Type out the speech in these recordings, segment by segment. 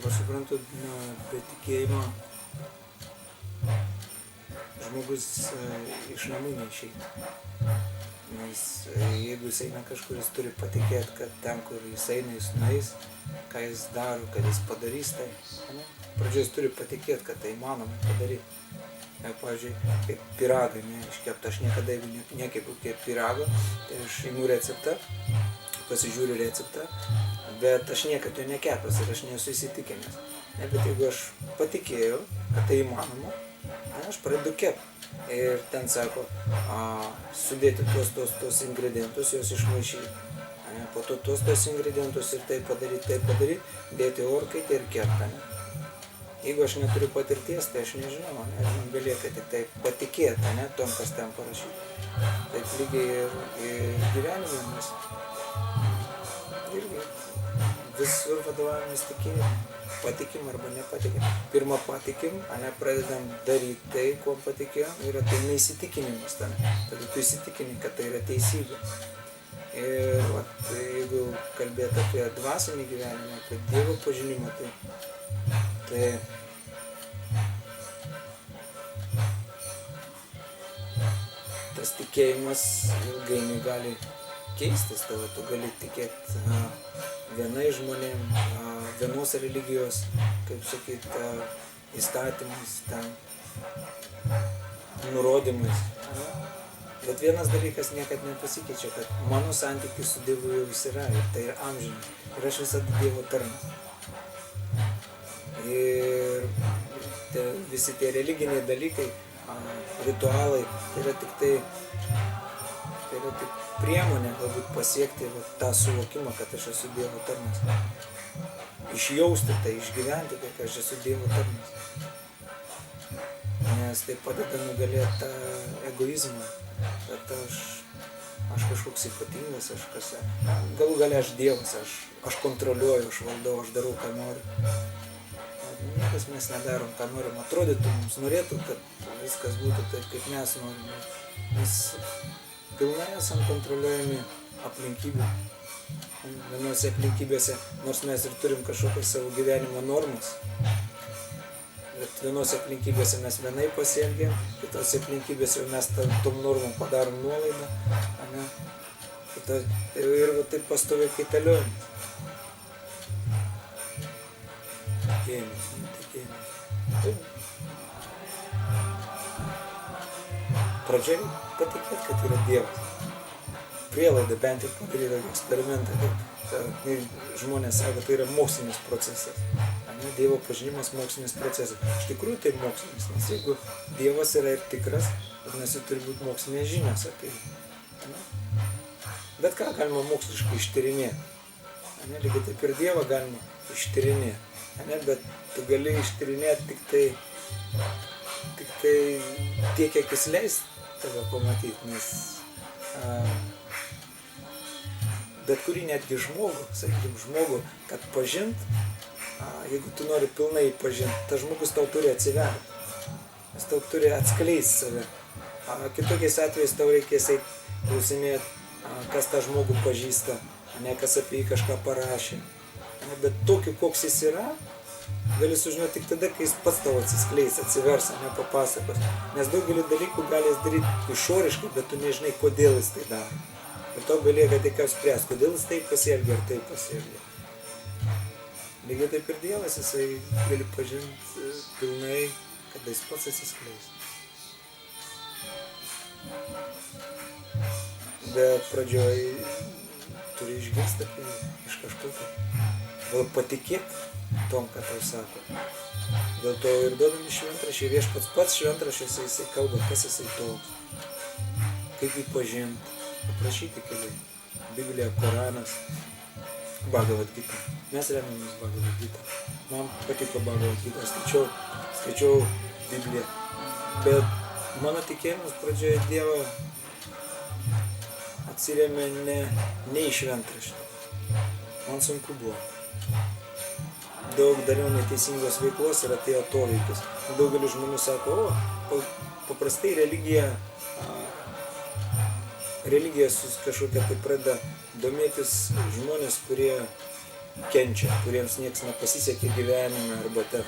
Kaip aš suprantu, be tikėjimo žmogus iš namų neišeina. Nes jeigu jis eina kažkur, jis turi patikėti, kad ten, kur jis eina, jis nueis, ką jis daro, kad jis padarys tai. Pradžioj jis turi patikėti, kad tai įmanoma padaryti. Pavyzdžiui, kaip pyragą iškepti, aš niekada nekepiu kaip pyrago, tai aš imu receptą, pasižiūriu receptą, bet aš niekad jo nekepęs ir aš nesu įsitikinęs. Bet jeigu aš patikėjau, kad tai įmanoma, aš pradedu kepti. Ir ten sako, sudėti tuos ingredientus, juos išmaišyti. Po to tuos ingredientus ir tai padaryti, dėti orkaitę ir kepti. Jeigu aš neturiu patirties, tai aš nežinau, man belieka tik tai patikėti, tom, kas ten parašyta. Taip lygiai ir gyvenime mes irgi visur vadovavomės tikėjimu. Patikim arba nepatikim. Pirmą patikim, pradedam daryti tai, kuo patikėjom, ir ateina įsitikinimas ten. Tada tu įsitikini, kad tai yra teisybė. Ir jeigu kalbėti apie dvasinį gyvenimą, apie Dievo pažinimą, tai tas tikėjimas ilgainiui gali keistis, tavo tu gali tikėti vienai žmonėm, vienos religijos, kaip sakyt, įstatymais, ten, nurodymais. Bet vienas dalykas niekad nepasikeičia, kad mano santykis su Dievu jau vis yra, ir tai yra amžinas. Ir aš visada Dievo tarnas. Ir visi tie religiniai dalykai, ritualai, tai yra tik priemonė galbūt pasiekti tą suvokimą, kad aš esu Dievo tarnas. Išjausti tai, išgyventi tai, kad aš esu Dievo tarnas. Nes tai padeda nugalėti tą egoizmą, kad aš kažkoks ypatingas, galų gale aš Dievas, aš kontroliuoju, aš valdau, aš darau, ką noriu. Niekas mes nedarom, ką norim. Atrodytų, mums norėtų, kad viskas būtų taip, kaip mes norime. Mes pilnai esam kontroliuojami aplinkybių. Vienose aplinkybėse, nors mes ir turim kažkokias savo gyvenimo normas, bet vienose aplinkybėse mes vienaip pasielgiam, kitose aplinkybėse mes tom normom padarom nuolaidą, ir taip pastoviai kaitaliojam. Tikėjimas. Pradžiai patikėti, kad yra Dievas. Prielaida bent jau padaryti eksperimentą. Žmonės sako, tai yra mokslinis procesas. Dievo pažinimas mokslinis procesas. Iš tikrųjų tai mokslinis, nes jeigu Dievas yra ir tikras, vadinasi turi būti mokslinės žinios apie jį. Bet ką galima moksliškai ištyrinėti? Lygiai taip ir Dievą galima ištyrinėti. Bet tu gali ištyrinėti tik tai tiek, kiek jis leis tave pamatyti, nes bet kurį netgi žmogų, kad pažint, jeigu tu nori pilnai pažinti, tas žmogus tau turi atsiverti, nes tau turi atskleisti save. Kitokiais atvejais tau reikės klausinėti, kas tą žmogų pažįsta, kas apie jį kažką parašė. Bet tokiu, koks jis yra, gali sužinoti tik tada, kai jis pats tavo atsiskleis, atsivers, papasakos. Nes daugelį dalykų gali jis daryti išoriškai, bet tu nežinai, kodėl jis tai daro. Ir tau belieka tik spręsti, kodėl jis taip pasielgia ar taip pasielgia. Lygiai taip ir Dievas, jisai gali pažinti pilnai, kada jis pats atsiskleis. Bet pradžioj turi išgirsti apie jį iš kažkokio. Gal patikėti tom, ką tau sako. Dėl to ir duodami šventraščiai, Viešpats pats šventraščiuose jisai kalba, kas jisai toks, kaip jį pažinti, aprašyti keliai. Biblija, Koranas, Bhagavad Gita. Mes remiamės Bhagavad Gita. Man patiko Bhagavad Gita, skaičiau Bibliją. Bet mano tikėjimas pradžioje Dievo atsirėmė ne į šventraštį. Man sunku buvo. Daug dariau neteisingos veiklos ir atėjo atoveikis. Daugelis žmonių sako, paprastai religija kažkokia tai pradeda domėtis žmonės, kurie kenčia, kuriems nieks nepasisekė gyvenime arba ten.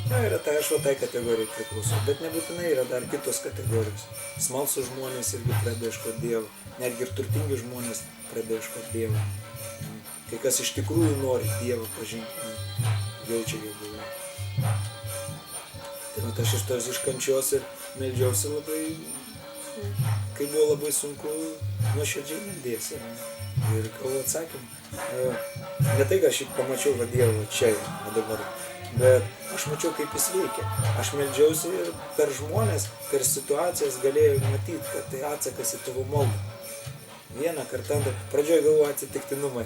Na, yra tai aš tai kategorijai priklauso, bet nebūtinai yra dar kitos kategorijos. Smalsūs žmonės irgi pradeda ieškoti Dievo, netgi ir turtingi žmonės pradeda ieškoti Dievo. Kai kas iš tikrųjų nori Dievą pažinti, jaučia jo buvimą. Tai vat aš iš tos iškančios ir meldžiausi labai, kai buvo labai sunku, nuoširdžiai meldėsi ir gavau atsakymą. Ne tai, kad aš pamačiau, kad Dievo čia yra dabar, bet aš mačiau, kaip jis veikia. Aš meldžiausi ir per žmonės, per situacijas galėjau matyti, kad tai atsakas į tavo maldą. Vieną kartą, pradžioje galvoju atsitiktinumą.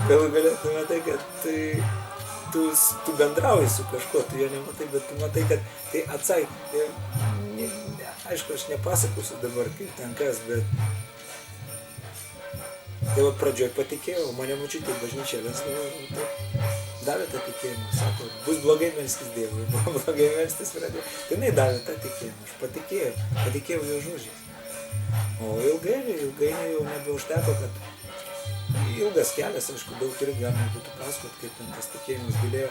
Galų galia tu matai, kad tu bendrauji su kažkuo, tu jo nematai, bet tu matai, kad tai atsakė. Aišku, aš nepasakosiu dabar, kaip ten kas, bet tai va pradžioje patikėjau, mane močiutė į bažnyčią vesdavo, davė tą tikėjimą, sako, bus blogai melskis Dievui, blogai melstis pradėjo. Tai jinai davė tą tikėjimą, aš patikėjau jo žodžiais. O ilgainiui jau nebeužteko, kad ilgas kelias, aišku, daug irgi galima būtų pasakoti, kaip ten tas tikėjimas gilėjo.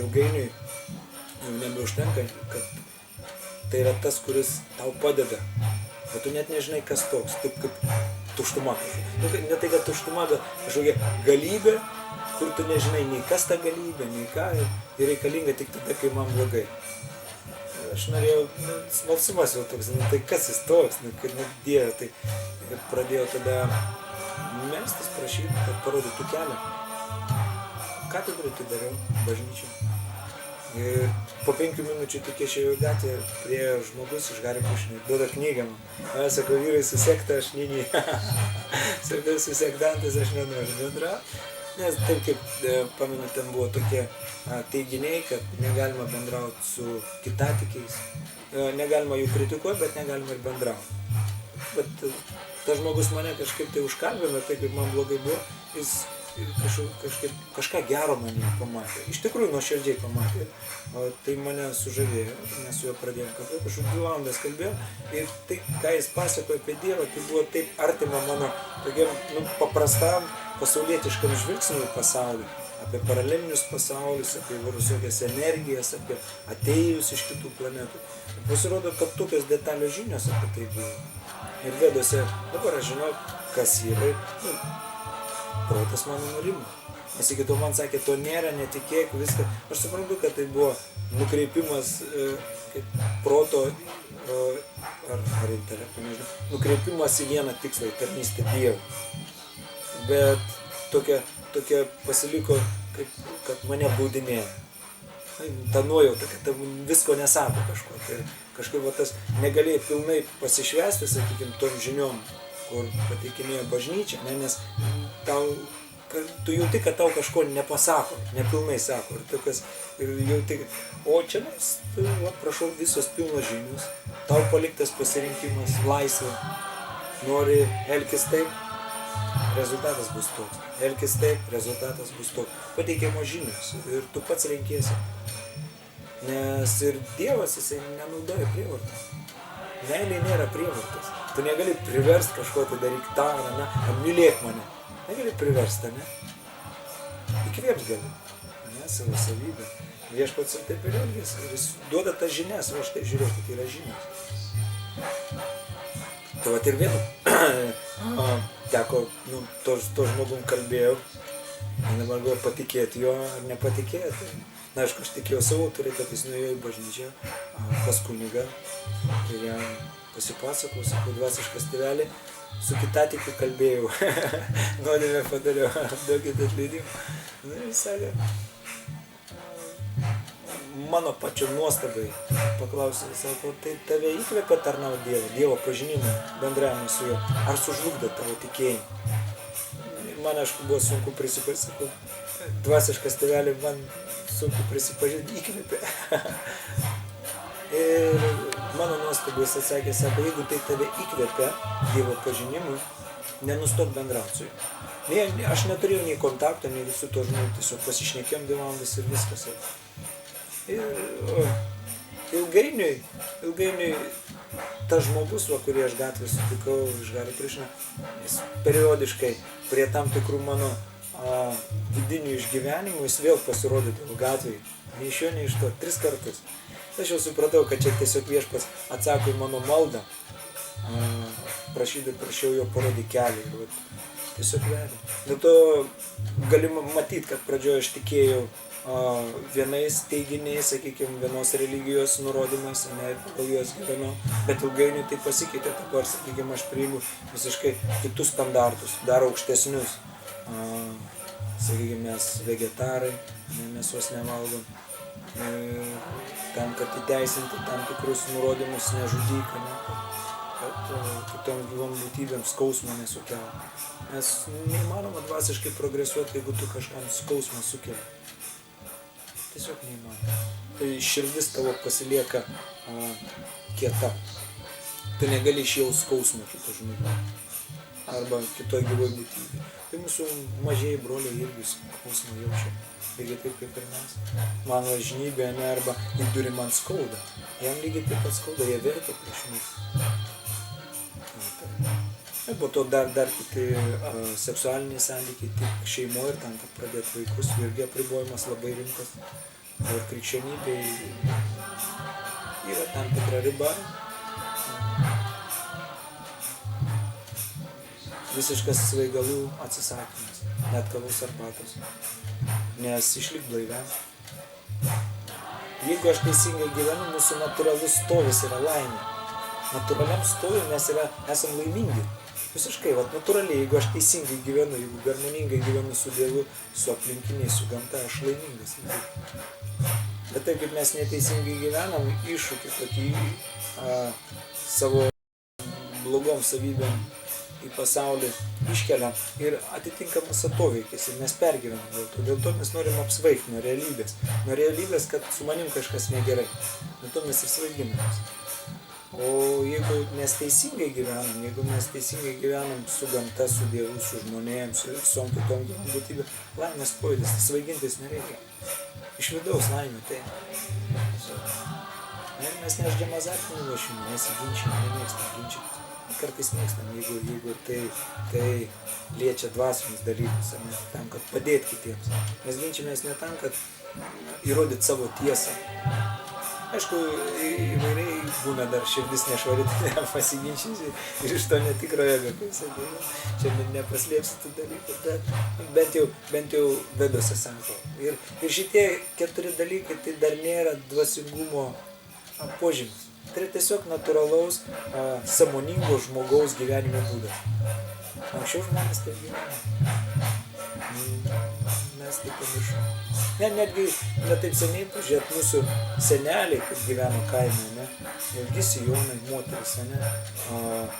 Ilgainiui jau nebeužtenka, kad tai yra tas, kuris tau padeda, bet tu net nežinai, kas toks, taip kaip tuštuma. Ne tai, kad tuštuma, bet kažkokia galybė, kur tu nežinai nei kas ta galybė, nei ką, ir reikalinga tik tada, kai man blogai. Aš norėjau, smalsumas jau toks, tai kas jis toks, kad Dieve, tai pradėjau tada melstis, prašyti, kad parodytų kelią. Katedroj tai dariau, bažnyčiai. Ir po 5 minučių tik išėjau į gatvę ir priėjo žmogus iš Hario Kušnio, duoda knygą man. Aš sakau, vyrai su sekta, aš nini. Sakau, su sektantais aš nenoriu bendrauti. Nes taip kaip, pamenu, ten buvo tokie teiginiai, kad negalima bendrauti su kitatikiais. Negalima jų kritikuoti, bet negalima ir bendrauti. Bet tas žmogus mane kažkaip tai užkalbino, taip kaip man blogai buvo, jis kažką gero mane pamatė. Iš tikrųjų nuoširdžiai pamatė. Tai mane sužavėjo, mes su juo pradėjome kalbėti, kažkaip 2 valandas kalbėjau. Ir tai, ką jis pasakojo apie Dievą, tai buvo taip artima mano tokiam paprastam pasaulietiškam žvilgsniui į pasaulį. Apie paralelinius pasaulius, apie visokias energijas, apie atėjus iš kitų planetų. Pasirodo, kad tokios detalios žinios apie tai buvo. Ir Veduose, dabar aš žinau, kas yra. Protas mano nurimo. Nes iki to man sakė, to nėra, netikėk, viską. Aš suprantu, kad tai buvo nukreipimas proto ar intelekto, nežinau, nukreipimas į vieną tikslą, į tarnystę Dievui. Bet tokia pasiliko, kad mane baudinėjo. Ta nuojauta, kad visko nesako kažko. Tai kažkaip tas negalėjai pilnai pasišvesti, sakykime, tom žiniom, kur pateikinėjo bažnyčia, nes tu jauti, kad tau kažko nepasako, nepilnai sako. Ir jauti, o čia mes, prašau, visos pilnos žinios, tau paliktas pasirinkimas, laisvė, nori elkis taip, rezultatas bus toks. Elkis taip, rezultatas bus toks. Pateikiamos žinios ir tu pats renkiesi. Nes ir Dievas, jisai nenaudoja prievartos. Meilė nėra prievartos. Tu negali priversti kažko, tai daryk tą, mylėk mane. Negali priversti, ne? Įkvėps gali, ne, savo savybę. Viešpats ir taip ir elgiasi. Ir jis duoda tas žinias, va štai žiūrėk, tai yra žinias. Tai vat ir vėl teko, to žmogum kalbėjau, dabar galiu patikėti jo ar nepatikėti. Na, aišku, aš tikėjau savo autoritetą, jis nuėjo į bažnyčią pas kunigą ir jam pasipasakau, sakau, dvasiškas tėvelį, su kitatikiu kalbėjau, nuodėmę padariau, duokit atleidimą. Na, jis sakė, mano pačio nuostabai paklausė, sako, tai tave įkvėpia tarnauti Dievą, Dievo pažinimą, bendravimą su juo, ar sužlugdo tavo tikėjimą? Man, aišku, buvo sunku prisipažinti, sakau, dvasiškas tėvelį man sunku prisipažinti, įkvėpė. Ir mano nuostabai jis atsakė, sako, jeigu tai tave įkvėpia Dievo pažinimui, nenustok bendrauti su juo. Aš neturėjau nei kontakto, nei visų to žmonių, tiesiog pasišnekėjom 2 valandas ir viskas. Ir ilgainiui tas žmogus, kurį aš gatvėje sutikau iš Hare Krishna, jis periodiškai prie tam tikrų mano vidinių išgyvenimų jis vėl pasirodydavo gatvėje. Nei iš jo, nei iš to. 3 kartus. Aš jau supratau, kad čia tiesiog viešpats atsako į mano maldą. Prašiau jo parodyti kelią. Ir tiesiog vedė. Dėl to gali matyti, kad pradžioje aš tikėjau vienais teiginiais, sakykime, vienos religijos nurodymais, ne, pagal juos gyvenau, bet ilgainiui tai pasikeitė. Dabar, sakykime, aš priimu visiškai kitus standartus, dar aukštesnius. Sakykime, mes vegetarai, mėsos nevalgom. Tam, kad įteisinti tam tikrus nurodymus nežudyk, kad kitom gyvom būtybėm skausmą nesukelia. Nes neįmanoma dvasiškai progresuoti, jeigu tu kažkam skausmą sukelia. Tiesiog neįmanoma. Tai širdis tavo pasilieka kieta. Tu negali išjaust skausmą kito žmogui arba kitoj gyvoj būtybė. Tai mūsų mažieji broliai irgi skausmą jaučia. Lygiai taip kaip ir mes. Mano žinybė, arba įduri man skauda. Jam lygiai taip pat skauda, jie verkia prieš mus. Ir po to dar kiti seksualiniai santykiai tik šeimoje ir tam, kad pradėti vaikus, irgi apribojimas labai rimtas. Ir krikščionybė yra tam tikra riba. Visiškas svaigalų atsisakymas, net kavos arbatos, nes išlik blaiviam. Jeigu aš teisingai gyvenu, mūsų natūralus stovis yra laimė. Natūraliam stovi mes esam laimingi. Visiškai, natūraliai, jeigu aš teisingai gyvenu, jeigu harmoningai gyvenu su Dievu, su aplinkiniais, su gamta, aš laimingas. Bet taip kaip mes neteisingai gyvenam, iššūkį tokį savo blogom savybėm į pasaulį iškeliam ir atitinkamas atoveikis ir mes pergyvenam dėl to. Dėl to mes norim apsvaigti nuo realybės. Nuo realybės, kad su manim kažkas negerai. Dėl to mes ir svaiginamės. O jeigu mes teisingai gyvenam su gamta, su Dievu, su žmonėms, su visom kitom būtybėm, laimės pojūtis, svaigintis nereikia. Iš vidaus laimė tai. Mes neždžiam azartinių lošimų, nesiginčyam, nemėgstam ginčytis. Kartais mėgstam, jeigu tai liečia dvasinius dalykus, tam, kad padėti kitiems. Mes ginčimės ne tam, kad įrodyti savo tiesą. Aišku, įvairiai būna dar širdis nešvari, tai nepasiginčysi ir iš to netikro ego, kaip sakai, čia nepaslėpsi tų dalykų, bet bent jau vedose sako. Ir šitie 4 dalykai tai dar nėra dvasingumo požymis. Tai yra tiesiog natūralaus, sąmoningo žmogaus gyvenimo būdas. Anksčiau žmonės taip gyveno. Mes taip pamiršom. Netgi netaip seniai pažiūrėt mūsų seneliai, kaip gyveno kaime, ilgi sijonai, moteris,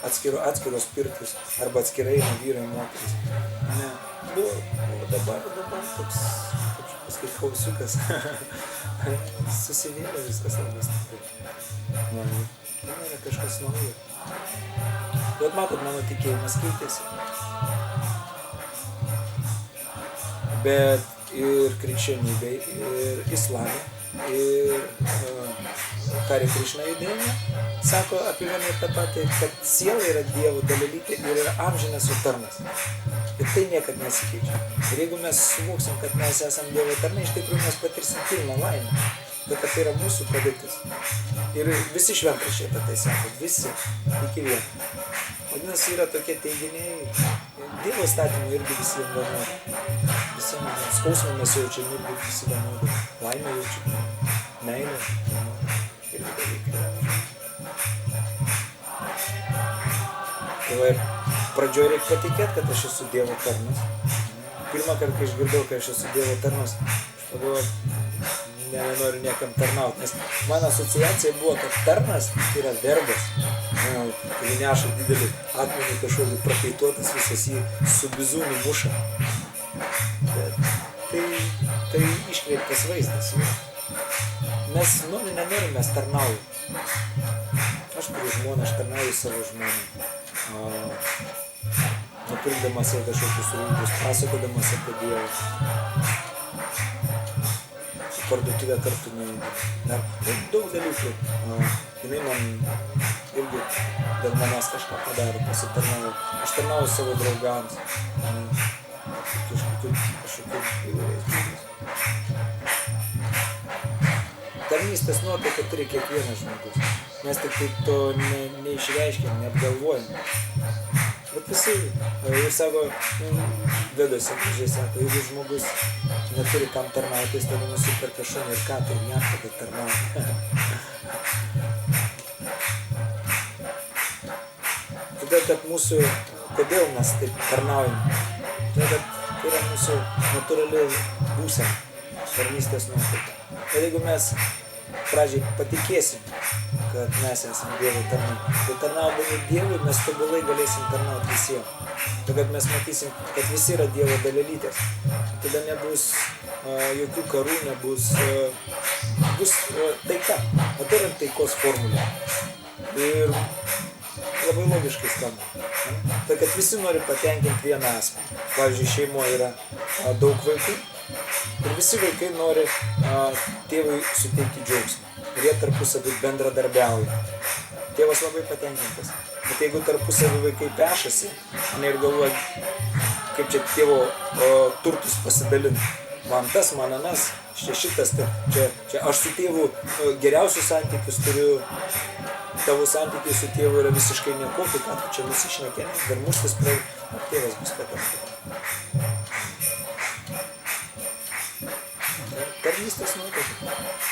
atskiros pirtis, arba atskirai vyrai, moteris. Buvo dabar toks, kaip hausiukas, susivėlė viskas labai stipriai. Tai nėra kažkas naujo. Bet matot, mano tikėjimas keitėsi. Bet ir krikščionybė, ir islame, ir Hare Krishna judėjime sako apie vieną ir tą patį, kad siela yra Dievo dalelytė ir yra amžinas jų tarnas. Ir tai niekad nesikeičia. Ir jeigu mes suvoksim, kad mes esame Dievo tarnai, iš tikrųjų mes patirsim pilną laimę. Bet kad tai yra mūsų padėtis. Ir visi šventraščiai apie tai sako, visi, iki vieno. Vadinasi, yra tokie teiginiai, Dievo įstatymai irgi visi vienodi. Visi skausmą mes jaučiam irgi visi vienodi. Laimę jaučiam, meilę vienodi. Irgi dalykai. Tai va, pradžioje reikia patikėti, kad aš esu Dievo tarnas. Pirmą kartą, kai išgirdau, kad aš esu Dievo tarnas, aš pagalvojau, nenoriu niekam tarnauti, nes mano asociacija buvo, kad tarnas tai yra vergas. Tai neša didelį akmenį kažkokį prakaituotas, visas jį su bizūnu muša. Bet tai iškreiptas vaizdas. Mes nenorim, mes tarnaujam. Aš turiu žmoną, aš tarnauju savo žmoną. Nupirkdamas kažkokius rūbus, pasakodamas apie Dievą. parduotuvę kartu nuėjome. Daug dalykų. Jinai man irgi dėl manęs kažką padaro, pasitarnavo. Aš tarnauju savo draugams. Kažkokiu įvairiais būdais. Tarnystės nuotaiką turi kiekvienas žmogus. Mes tik tai to neišreiškiam, neapgalvojam. Bet visi, jau sako, vedosi, gražiai sako, jeigu žmogus neturi kam tarnauti, jis tada nusiperka šunį ir ką, tai jam tada tarnauti. Todėl, kad mūsų, kodėl mes taip tarnaujam? Todėl, kad tai yra mūsų natūrali būsena, tarnystės nuotaika. Ir jeigu mes pradžiai patikėsim, kad mes esame Dievo tarnai, tai tarnaudami Dievui mes tobulai galėsim tarnauti visiems. Tada mes matysim, kad visi yra Dievo dalelytės. Tada nebus jokių karų, bus taika. O tai yra taikos formulė. Ir labai logiškai skamba. Tai kad visi nori patenkinti vieną asmenį. Pavyzdžiui, šeimoje yra daug vaikų. Ir visi vaikai nori tėvui suteikti džiaugsmą. Ir jie tarpusavį bendradarbiauja. Tėvas labai patenkintas. Bet jeigu tarpusavį vaikai pešasi, ir galvoja, kaip čia tėvo turtus pasidalinti. Man tas, man anas, šitas, čia aš su tėvu geriausius santykius turiu, tavo santykiai su tėvu yra visiškai nekokie, ką tu čia nusišnekėni, dar muštis prie, ar tėvas bus patenkintas. Tarnystės nuotaika.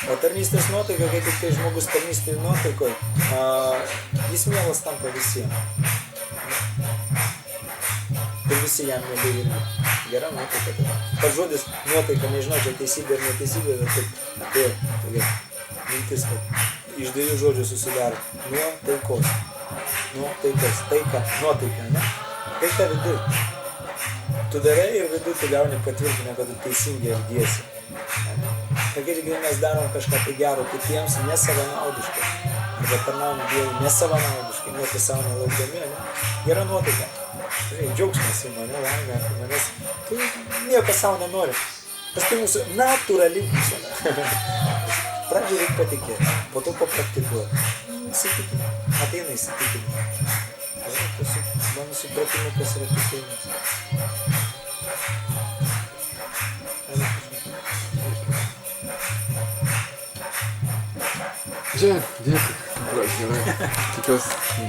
O tarnystės nuotaika, kai tik tai žmogus tarnystėje nuotaikoje, jis mielas tampa visiems. Ir visi jam nebevyrė. Gera nuotaika. Pats žodis nuotaika, nežinau, čia teisybė ar neteisybė, bet taip atėjo tokia mintis, kad iš dviejų žodžių susidaro. Nuotaikos. Nuotaikos. Taika. Nuotaika, ne? Taika viduj. Tu darai ir viduj tu gauni patvirtinę, kad tu teisingai elgiesi. Ir kai mes darom kažką tai gero kitiems nesavanaudiškai, arba tarnaujam Dievui nesavanaudiškai, nieko savo nelaukdami, gera nuotaika. Džiaugsmas į mane, laimė apie manęs, tu nieko savo nenori. Tas tai mūsų natūrali būsena. Pradžiai reikia patikėti, po to papraktikuoti. Įsitikinti, ateina įsitikinti. Mano supratimu, kas yra tikėjimas. Čia, dėkui, gerai, tikiuosi.